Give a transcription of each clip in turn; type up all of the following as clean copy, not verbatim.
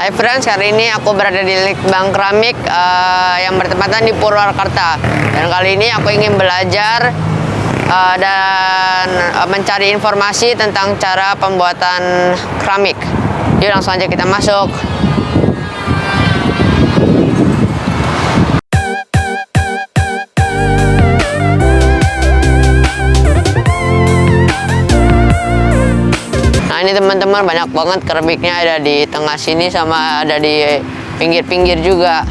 Hai friends, hari ini aku berada di Litbang Keramik yang bertempatan di Purwakarta. Dan kali ini aku ingin belajar dan mencari informasi tentang cara pembuatan keramik. Yuk langsung aja kita masuk. Ini teman-teman, banyak banget keramiknya, ada di tengah sini sama ada di pinggir-pinggir juga.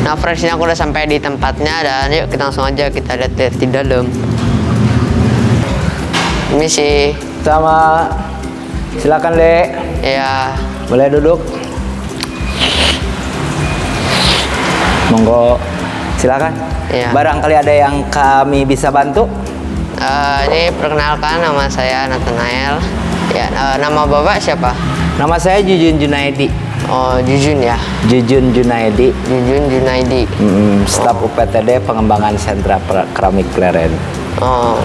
Nah friends, ini aku udah sampai di tempatnya dan yuk kita langsung aja kita lihat di dalam. Ini sih sama, silakan Dek. Ya, boleh duduk. Monggo, silakan. Ya. Barangkali ada yang kami bisa bantu. Ini perkenalkan, nama saya Nathanael. Ya, nama bapak siapa? Nama saya Jujun Junaidi. Oh, Jujun ya. Jujun Junaidi. Jujun Junaidi. Staf UPTD Pengembangan Sentra Keramik Pleret. Oh.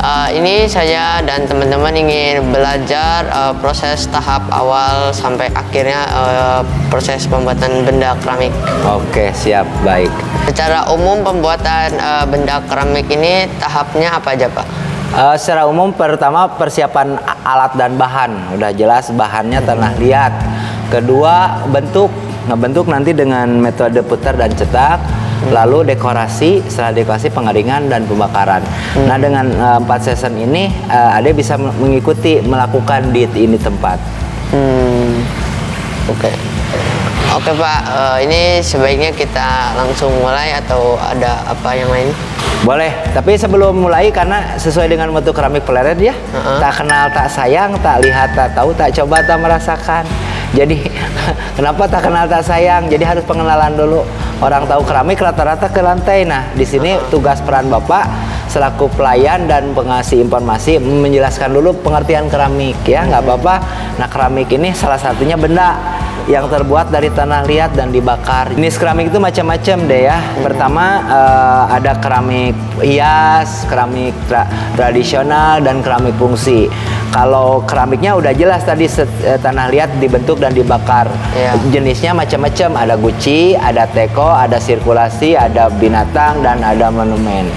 Ini saya dan teman-teman ingin belajar proses tahap awal sampai akhirnya proses pembuatan benda keramik. Oke, siap, baik. Secara umum pembuatan benda keramik ini tahapnya apa aja, Pak? Secara umum pertama persiapan alat dan bahan. Udah jelas bahannya tanah liat. Kedua bentuk. Ngebentuk nanti dengan metode putar dan cetak. Lalu dekorasi, setelah dekorasi pengeringan dan pembakaran. Nah dengan 4 season ini Ade bisa mengikuti melakukan di ini tempat. Oke. Oke Pak, ini sebaiknya kita langsung mulai atau ada apa yang lain? Boleh, tapi sebelum mulai karena sesuai dengan moto keramik Pleret ya, tak kenal tak sayang, tak lihat tak tahu, tak coba tak merasakan. Jadi kenapa tak kenal tak sayang? Jadi harus pengenalan dulu. Orang tahu keramik rata-rata ke lantai. Nah di sini tugas peran Bapak selaku pelayan dan pengasih informasi menjelaskan dulu pengertian keramik ya, nggak apa-apa. Nah keramik ini salah satunya benda yang terbuat dari tanah liat dan dibakar. Jenis keramik itu macam-macam deh ya. Pertama ada keramik hias, keramik tradisional, dan keramik fungsi. Kalau keramiknya udah jelas tadi tanah liat dibentuk dan dibakar. Jenisnya macam-macam, ada guci, ada teko, ada sirkulasi, ada binatang, dan ada monumen.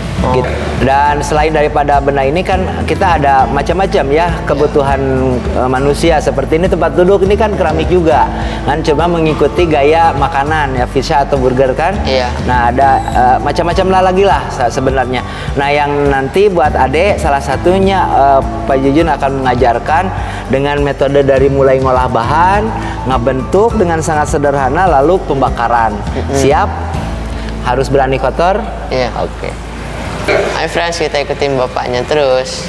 Dan selain daripada benda ini kan kita ada macam-macam ya kebutuhan manusia. Seperti ini tempat duduk ini kan keramik juga kan, coba mengikuti gaya makanan ya, pizza atau burger kan. Nah ada macam-macam lagi lah sebenarnya. Nah yang nanti buat Ade salah satunya Pak Jujun akan mengajarkan dengan metode dari mulai ngolah bahan, ngebentuk dengan sangat sederhana, lalu pembakaran. Siap? Harus berani kotor? Iya. Oke. Hai friends, kita ikutin bapaknya terus.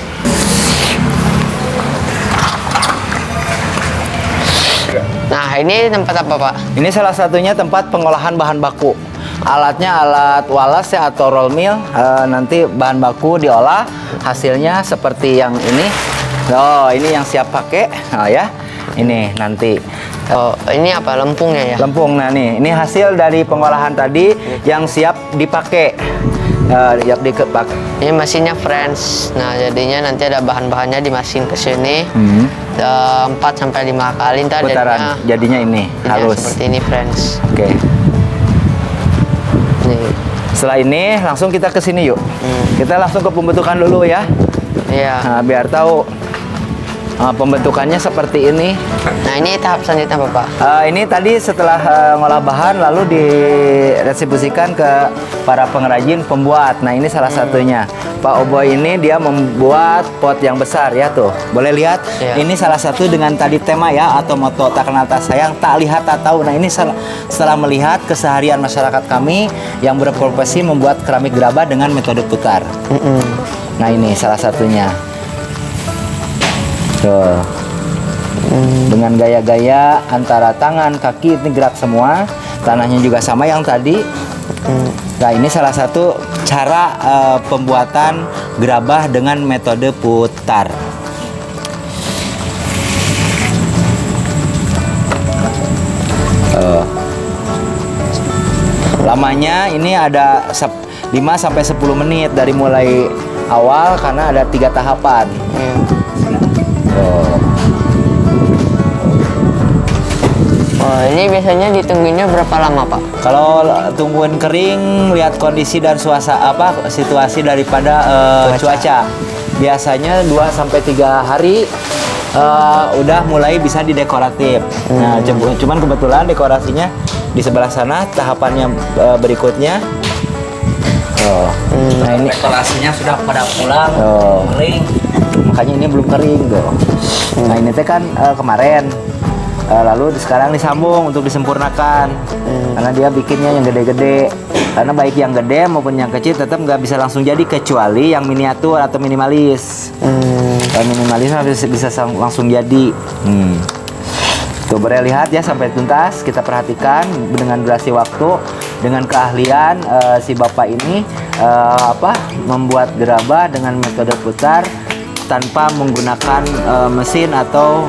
Nah ini tempat apa Pak? Ini salah satunya tempat pengolahan bahan baku. Alatnya alat walas ya atau roll mill. Nanti bahan baku diolah, hasilnya seperti yang ini. Oh ini yang siap pakai. Oh ya, ini nanti. Oh ini apa, lempungnya ya? Lempung. Nah nih, ini hasil dari pengolahan tadi yang siap dipakai. Siap dipakai. Ini mesinnya friends. Nah jadinya nanti ada bahan-bahannya di mesin ke sini. 4 sampai 5 kali ntar putaran. Jadinya ini halus. Seperti ini friends. Oke. Nih. Setelah ini langsung kita ke sini yuk. Kita langsung ke pembentukan dulu ya. Iya. Nah, biar tahu pembentukannya seperti ini. Nah ini tahap selanjutnya Bapak. Ini tadi setelah ngolah bahan lalu didistribusikan ke para pengrajin pembuat. Nah ini salah satunya Pak Oboy ini dia membuat pot yang besar ya tuh. Boleh lihat. Ini salah satu dengan tadi tema ya atau moto tak kenal tak sayang, tak lihat tak tahu. Nah ini setelah melihat keseharian masyarakat kami yang berprofesi membuat keramik gerabah dengan metode putar. Nah ini salah satunya. Tuh. Dengan gaya-gaya antara tangan, kaki ini gerak semua. Tanahnya juga sama yang tadi. Nah ini salah satu cara pembuatan gerabah dengan metode putar. Lamanya ini ada 5 sampai 10 menit dari mulai awal karena ada 3 tahapan. Tuh. Oh, ini biasanya ditungguinnya berapa lama, Pak? Kalau tungguin kering, lihat kondisi dan situasi daripada cuaca. Biasanya 2 sampai 3 hari udah mulai bisa didekoratif. Nah, cuman kebetulan dekorasinya di sebelah sana, tahapannya berikutnya. Nah, ini dekorasinya sudah pada pulang, kering. makanya ini belum kering tuh. Nah, ini teh kan kemarin. Lalu sekarang disambung untuk disempurnakan karena dia bikinnya yang gede-gede, karena baik yang gede maupun yang kecil tetap nggak bisa langsung jadi kecuali yang miniatur atau minimalis. Kalau minimalis bisa langsung jadi. Tuh, boleh lihat ya sampai tuntas, kita perhatikan dengan durasi waktu, dengan keahlian si bapak ini membuat gerabah dengan metode putar tanpa menggunakan mesin atau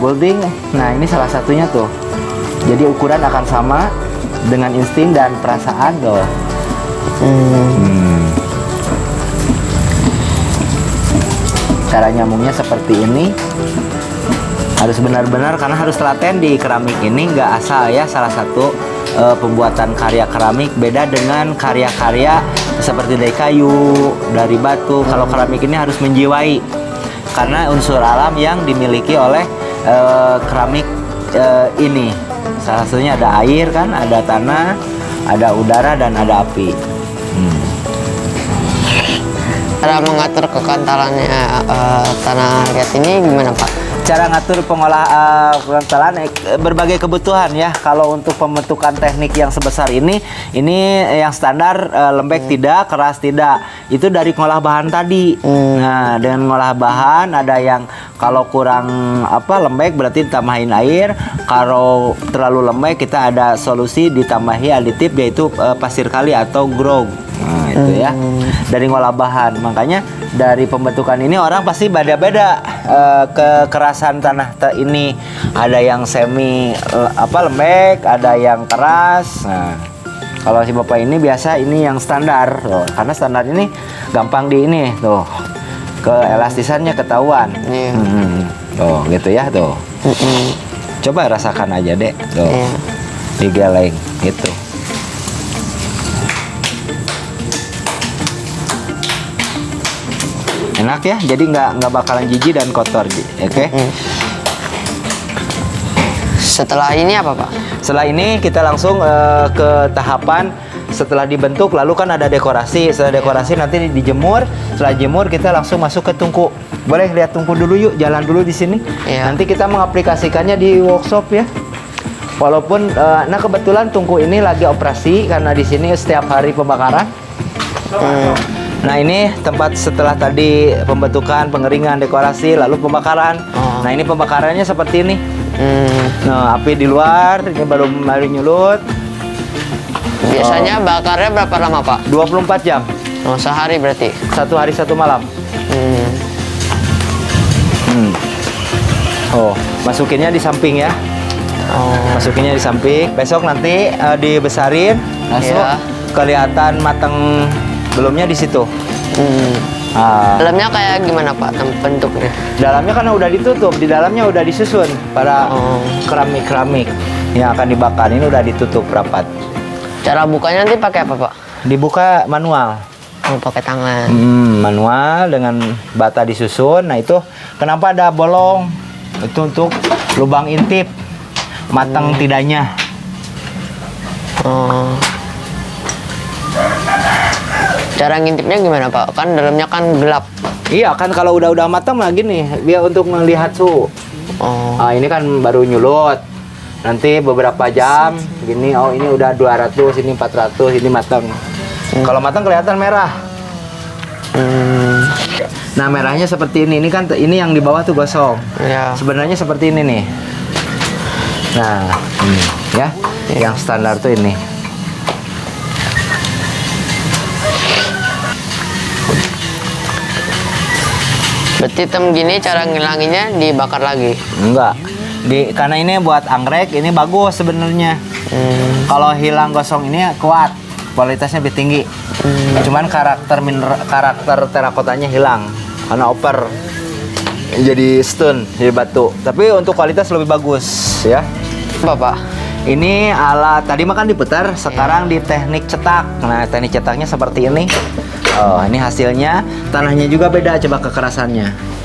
building. Nah, ini salah satunya tuh. Jadi ukuran akan sama dengan insting dan perasaan tuh. Cara nyambungnya seperti ini. Harus benar-benar karena harus telaten di keramik ini, nggak asal ya. Salah satu pembuatan karya keramik beda dengan karya-karya seperti dari kayu, dari batu. Kalau keramik ini harus menjiwai karena unsur alam yang dimiliki oleh keramik ini. Salah satunya ada air kan, ada tanah, ada udara, dan ada api. Cara mengatur kekantalannya tanah liat ini gimana, Pak? Cara ngatur kekantalan berbagai kebutuhan ya. Kalau untuk pembentukan teknik yang sebesar ini yang standar lembek tidak, keras tidak. Itu dari ngolah bahan tadi. Nah, dengan ngolah bahan ada yang kalau kurang lembek berarti ditambahin air. Kalau terlalu lembek kita ada solusi ditambahi aditif yaitu pasir kali atau grog. Nah, itu ya. Dari ngolah bahan. Makanya dari pembentukan ini orang pasti beda-beda kekerasan tanah ini. Ada yang semi lembek, ada yang keras. Nah, kalau si bapak ini biasa ini yang standar loh. Karena standar ini gampang di ini tuh. Keelastisannya ketahuan. Tuh, gitu ya tuh. Coba rasakan aja, Dek. Tuh. Digeleng gitu. Enak ya, jadi nggak bakalan jijik dan kotor, oke? Setelah ini apa, Pak? Setelah ini kita langsung ke tahapan setelah dibentuk, lalu kan ada dekorasi. Setelah dekorasi nanti dijemur. Setelah jemur kita langsung masuk ke tungku. Boleh lihat tungku dulu yuk, jalan dulu di sini. Iya. Nanti kita mengaplikasikannya di workshop ya. Walaupun, nah kebetulan tungku ini lagi operasi karena di sini setiap hari pembakaran. Nah, ini tempat setelah tadi pembentukan, pengeringan, dekorasi, lalu pembakaran. Nah, ini pembakarannya seperti ini. Nah, api di luar, ini baru nyulut. Biasanya bakarnya berapa lama, Pak? 24 jam. Oh, sehari berarti? 1 hari 1 malam. Oh, masukinnya di samping ya. Masukinnya di samping. Besok nanti dibesarin, langsung kelihatan mateng. Belumnya di situ. Dalamnya kayak gimana, Pak, bentuknya? Dalamnya karena udah ditutup, di dalamnya udah disusun para keramik-keramik yang akan dibakar. Ini udah ditutup rapat. Cara bukanya nanti pakai apa, Pak? Dibuka manual. Oh, pakai tangan. Manual dengan bata disusun. Nah, itu kenapa ada bolong? Itu untuk lubang intip, matang tidaknya. Cara ngintipnya gimana, Pak? Kan dalamnya kan gelap. Iya kan, kalau udah matang lah gini, biar untuk melihat suhu. Nah, ini kan baru nyulut. Nanti beberapa jam gini, oh ini udah 200, ini 400, ini matang. Kalau matang kelihatan merah. Nah, merahnya seperti ini. Ini kan ini yang di bawah tuh gosong. Ya. Sebenarnya seperti ini nih. Nah, ini ya. Yang standar tuh ini. Berarti hitam gini cara ngilanginnya dibakar lagi? Enggak. Karena ini buat anggrek, ini bagus sebenarnya. Kalau hilang gosong ini kuat, kualitasnya lebih tinggi. Cuman karakter terakotanya hilang karena oper. Jadi stone, jadi batu. Tapi untuk kualitas lebih bagus ya. Bapak. Ini alat tadi makan diputar, sekarang di teknik cetak. Nah, teknik cetaknya seperti ini. Oh, ini hasilnya. Tanahnya juga beda, coba kekerasannya.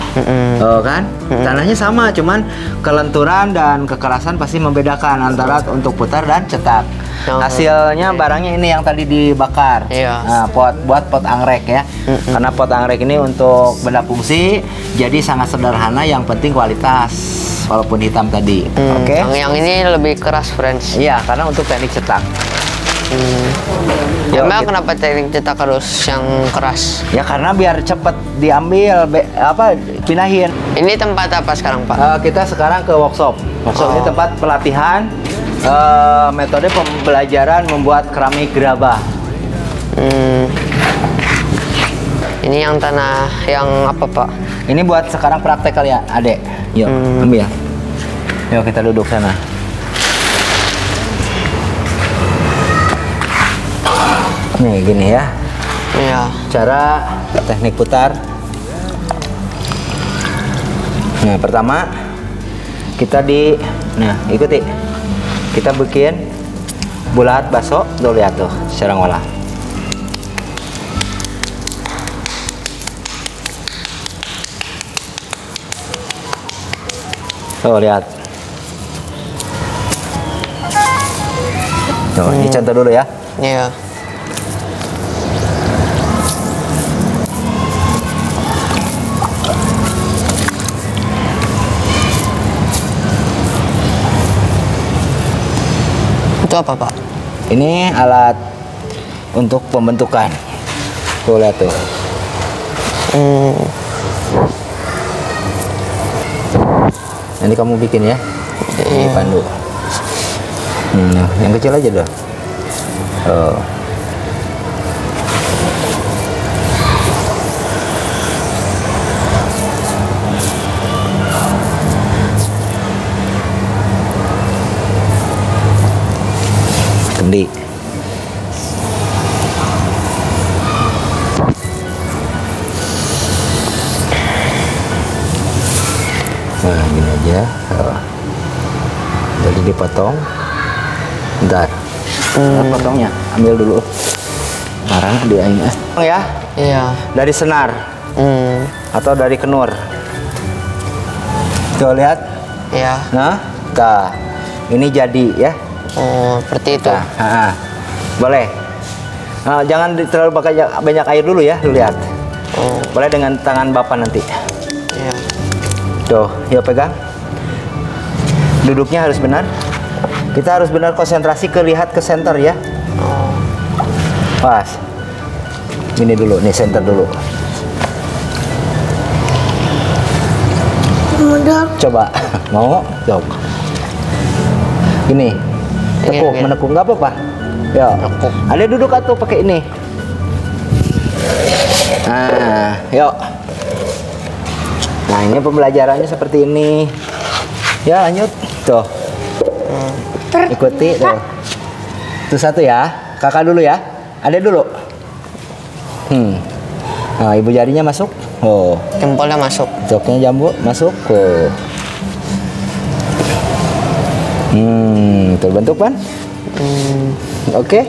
Oh kan, tanahnya sama, cuman kelenturan dan kekerasan pasti membedakan antara untuk putar dan cetak. Hasilnya barangnya ini yang tadi dibakar. Iya. Nah, buat pot anggrek ya. Karena pot anggrek ini untuk benda fungsi, jadi sangat sederhana. Yang penting kualitas, walaupun hitam tadi. Oke. Yang ini lebih keras, friends. Iya, karena untuk teknik cetak. Ya, kenapa teknik cetak harus yang keras? Ya karena biar cepet diambil, pindahin. Ini tempat apa sekarang, Pak? Kita sekarang ke workshop. Workshop ini tempat pelatihan metode pembelajaran membuat keramik gerabah. Ini yang tanah yang apa, Pak? Ini buat sekarang praktek kali ya, Adek. Yuk, ambil. Yuk kita duduk sana. Nih gini ya. Iya. Cara teknik putar. Nah, pertama kita ikuti. Kita bikin bulat baso, tuh lihat tuh, cara ngolah. Tuh lihat. Tuh, ini contoh dulu ya. Iya. Itu apa, Pak? Ini alat untuk pembentukan. Tuh lihat tuh. Nanti kamu bikin ya. Ini pandu. Yang kecil aja dah. Oh. Kendi. Nah, gini aja. Jadi dipotong. Bentar. Potongnya, ambil dulu. Sekarang dia ini. Ya. Iya. Dari senar atau dari kenur. Tuh lihat. Iya. Nah, ini jadi ya. Oh, seperti itu. Nah, boleh. Nah, jangan terlalu pakai banyak air dulu ya, lihat. Boleh dengan tangan bapak nanti. Iya. Tuh, yuk pegang. Duduknya harus benar. Kita harus benar konsentrasi lihat ke center ya. Pas. Ini dulu, nih center dulu. Coba, mau? Coba. Ini. Tekuk, menekuk nggak apa-apa. Ya. Ada duduk atau pakai ini. Nah, yuk. Nah, ini pembelajarannya seperti ini. Ya, lanjut. Tuh. Ikuti tuh. Itu satu ya. Kakak dulu ya. Ada dulu. Nah, ibu jarinya masuk. Oh. Jempolnya masuk. Joknya jambu masuk. Oh. Terbentuk kan? Oke.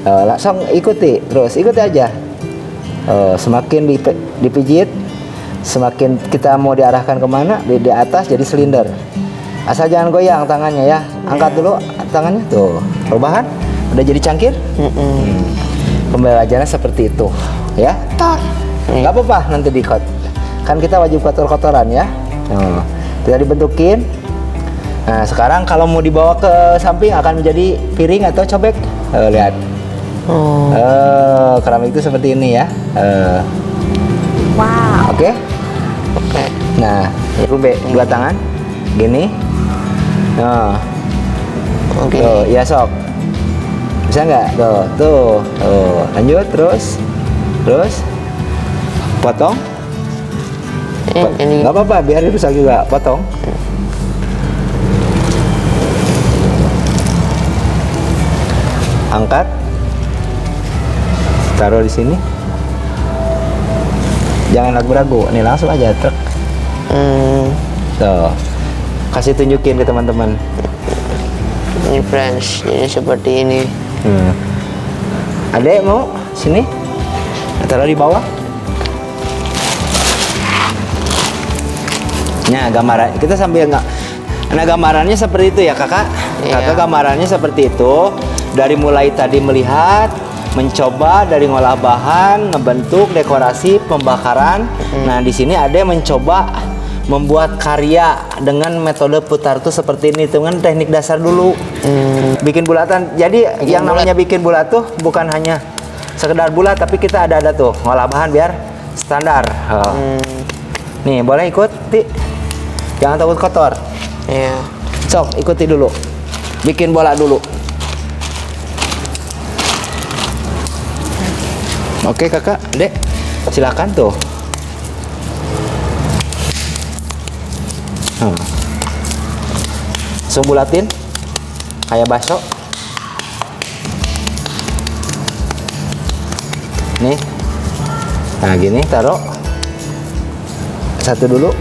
Langsung ikuti, terus ikuti aja. Semakin dipijit, semakin kita mau diarahkan kemana, di atas jadi silinder. Asal jangan goyang tangannya ya. Angkat dulu tangannya, tuh. Perubahan, udah jadi cangkir. Pembelajarannya seperti itu, ya. Nggak apa-apa nanti dikot. Kan kita wajib kotor-kotoran ya. Kita dibentukin. Nah, sekarang kalau mau dibawa ke samping akan menjadi piring atau cobek. Lihat. Keramik itu seperti ini ya. Wow. Oke. Nah, rube dua tangan. Gini. Nah. Tuh, ya sok. Bisa nggak? Tuh. Lanjut terus. Potong. Nggak apa-apa, biar rusak juga. Potong. Angkat. Taruh di sini. Jangan ragu-ragu, nih langsung aja truk. Tuh, kasih tunjukin ke teman-teman. Ini friends, jadi seperti ini. Adek mau sini? Taruh di bawah. Nah, gambaran kita sambil nggak. Nah, gambarannya seperti itu ya kakak. Iya. Kakak gambarannya seperti itu. Dari mulai tadi melihat, mencoba dari ngolah bahan, ngebentuk, dekorasi, pembakaran. Nah, di sini ada yang mencoba membuat karya dengan metode putar tuh seperti ini, itu kan teknik dasar dulu. Bikin bulatan. Jadi yang namanya bikin bulat tuh bukan hanya sekedar bulat, tapi kita ada tuh ngolah bahan biar standar. Nih, boleh ikut, Ti. Jangan takut kotor. Iya. Sok, ikuti dulu. Bikin bola dulu. Oke kakak, dek, silakan tuh. Langsung bulatin kayak bakso. Nih, nah gini taruh satu dulu.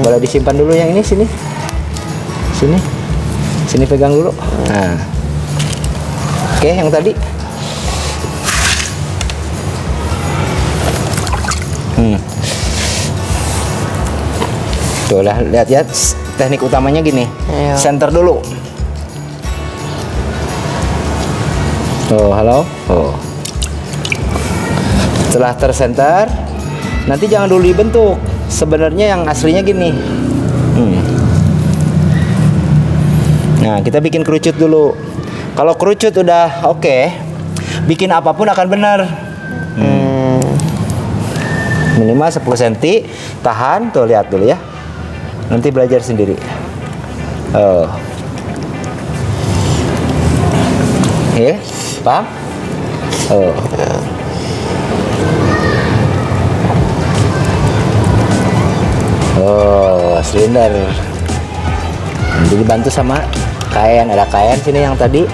Boleh disimpan dulu yang ini, sini, sini pegang dulu. Nah, oke, yang tadi. Tuh lah, lihat ya, teknik utamanya gini. Iya. Center dulu. Tuh, halo. Oh. Setelah tersenter, nanti jangan dulu dibentuk. Sebenarnya yang aslinya gini. Nah, kita bikin kerucut dulu. Kalau kerucut udah oke, bikin apapun akan benar. Minimal 10 cm, tahan, tuh lihat dulu ya. Nanti belajar sendiri. Paham? Silinder. Nanti dibantu sama kain. Ada kain sini yang tadi.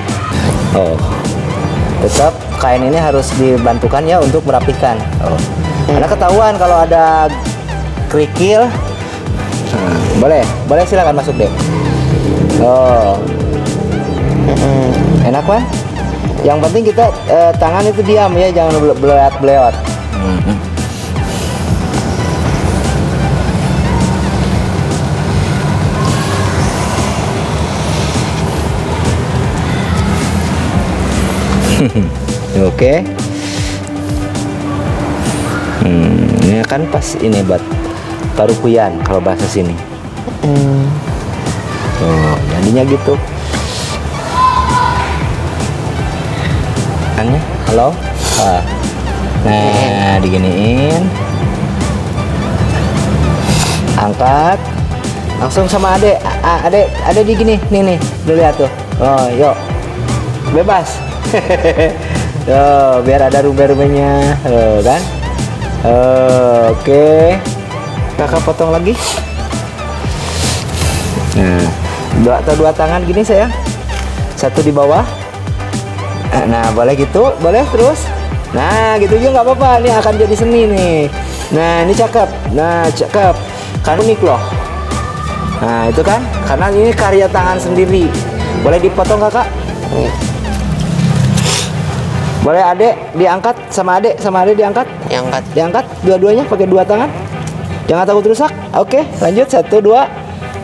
Tetap kain ini harus dibantukan ya untuk merapikan. Karena ketahuan kalau ada kerikil. Boleh silakan masuk deh. Enak kan? Yang penting kita tangan itu diam ya, jangan belewat. Oke. Ini kan pas ini buat parukuyan kalau bahasa sini. Jadinya gitu. Halo. Nah, diginiin. Angkat. Langsung sama adek. Adek di gini. Nih. Lu lihat tuh. Yuk. Bebas. Tuh, biar ada rumah-rumahnya. Kan? Oke. Kakak potong lagi. Nah, dua tangan gini sayang. Satu di bawah. Nah, boleh gitu, boleh terus. Nah, gitu juga nggak apa-apa. Ini akan jadi seni nih. Nah, ini cakep. Kan unik loh. Nah, itu kan, karena ini karya tangan sendiri. Boleh dipotong kakak? Boleh adek diangkat sama adek diangkat? Diangkat dua-duanya pakai dua tangan. Jangan takut rusak. Oke, lanjut 1, 2.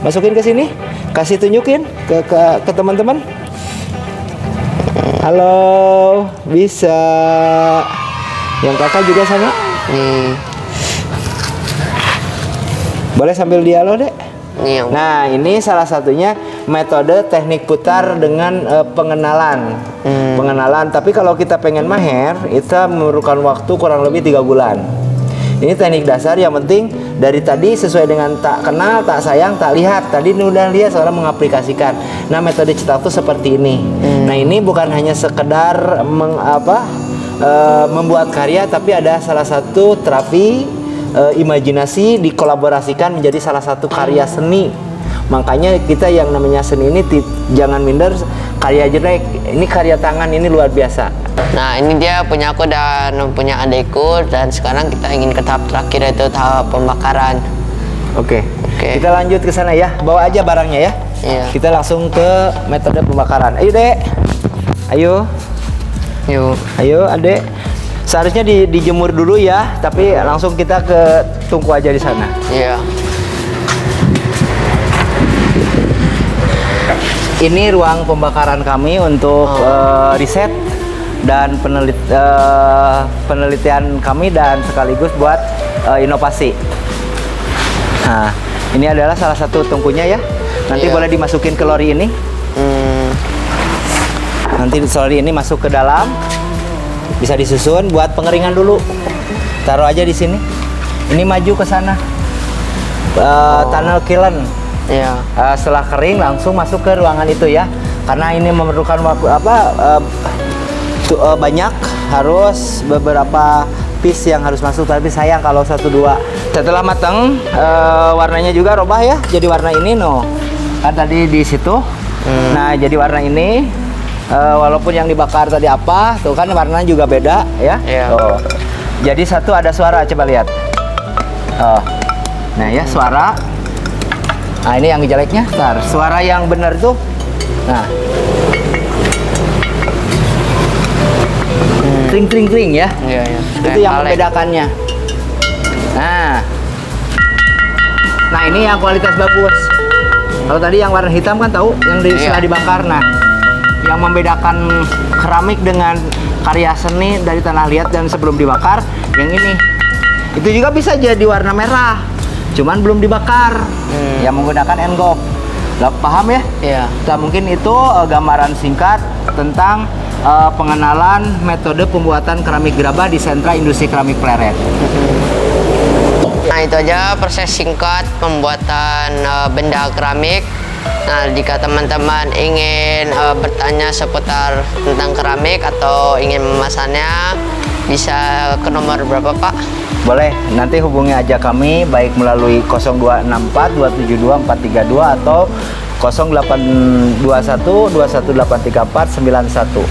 Masukin ke sini. Kasih tunjukin ke teman-teman. Halo, bisa. Yang kakak juga sama? Boleh sambil dialog, Dek? Nah, ini salah satunya metode teknik putar dengan pengenalan. Pengenalan, tapi kalau kita pengen mahir, kita memerlukan waktu kurang lebih 3 bulan. Ini teknik dasar, yang penting dari tadi sesuai dengan tak kenal, tak sayang, tak lihat. Tadi udah lihat, sekarang mengaplikasikan. Nah, metode cetak tuh seperti ini. Nah, ini bukan hanya sekedar membuat karya, tapi ada salah satu terapi imajinasi dikolaborasikan menjadi salah satu karya seni. Makanya kita yang namanya seni ini jangan minder karya jelek. Ini karya tangan, ini luar biasa. Nah, ini dia punya aku dan punya adekku, dan sekarang kita ingin ke tahap terakhir, yaitu tahap pembakaran. Oke. Oke. Kita lanjut ke sana ya. Bawa aja barangnya ya. Iya. Kita langsung ke metode pembakaran. Ayo, Dek. Ayo. Yuk. Ayo, Adek. Seharusnya dijemur dulu ya, tapi langsung kita ke tungku aja di sana. Iya. Ini ruang pembakaran kami untuk riset dan penelitian kami dan sekaligus buat inovasi. Nah, ini adalah salah satu tungkunya ya. Nanti Iya. boleh dimasukin ke lori ini. Nanti lori ini masuk ke dalam. Bisa disusun buat pengeringan dulu. Taruh aja di sini. Ini maju ke sana. Tunnel kiln. Iya. Setelah kering langsung masuk ke ruangan itu ya. Karena ini memerlukan waktu banyak, harus beberapa piece yang harus masuk, tapi sayang kalau 1-2. Setelah matang, warnanya juga rubah ya. Jadi warna ini kan tadi di situ. Nah, jadi warna ini walaupun yang dibakar tadi apa, tuh kan warnanya juga beda ya. Iya. Tuh. Jadi satu ada suara, coba lihat. Nah ya, suara. Nah, ini yang jeleknya. Ntar, suara yang benar tuh. Nah. Kring kring kring ya. Iya, iya. Itu yang membedakannya. Nah, ini yang kualitas bagus. Kalau tadi yang warna hitam kan tahu, yang setelah dibakar. Nah, yang membedakan keramik dengan karya seni dari tanah liat dan sebelum dibakar, yang ini. Itu juga bisa jadi warna merah, cuman belum dibakar. Yang menggunakan engulf. Paham ya? Iya. Nah, mungkin itu gambaran singkat tentang pengenalan metode pembuatan keramik gerabah di sentra industri keramik Pleret. Nah, itu aja proses singkat pembuatan benda keramik. Nah, jika teman-teman ingin bertanya seputar tentang keramik atau ingin memesannya, bisa ke nomor berapa, Pak? Boleh, nanti hubungi aja kami baik melalui 0264 272 432 atau 0821 21834 91.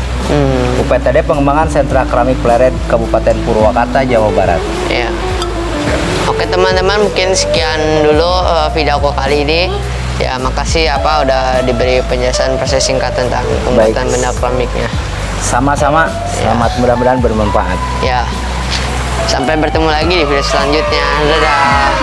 UPTD Pengembangan Sentra Keramik Pleret Kabupaten Purwakarta, Jawa Barat. Iya. Oke teman-teman, mungkin sekian dulu video aku kali ini. Ya, makasih udah diberi penjelasan proses singkat tentang pembuatan benda keramiknya. Sama-sama, selamat, mudah-mudahan bermanfaat. Ya. Sampai bertemu lagi di video selanjutnya. Dadah.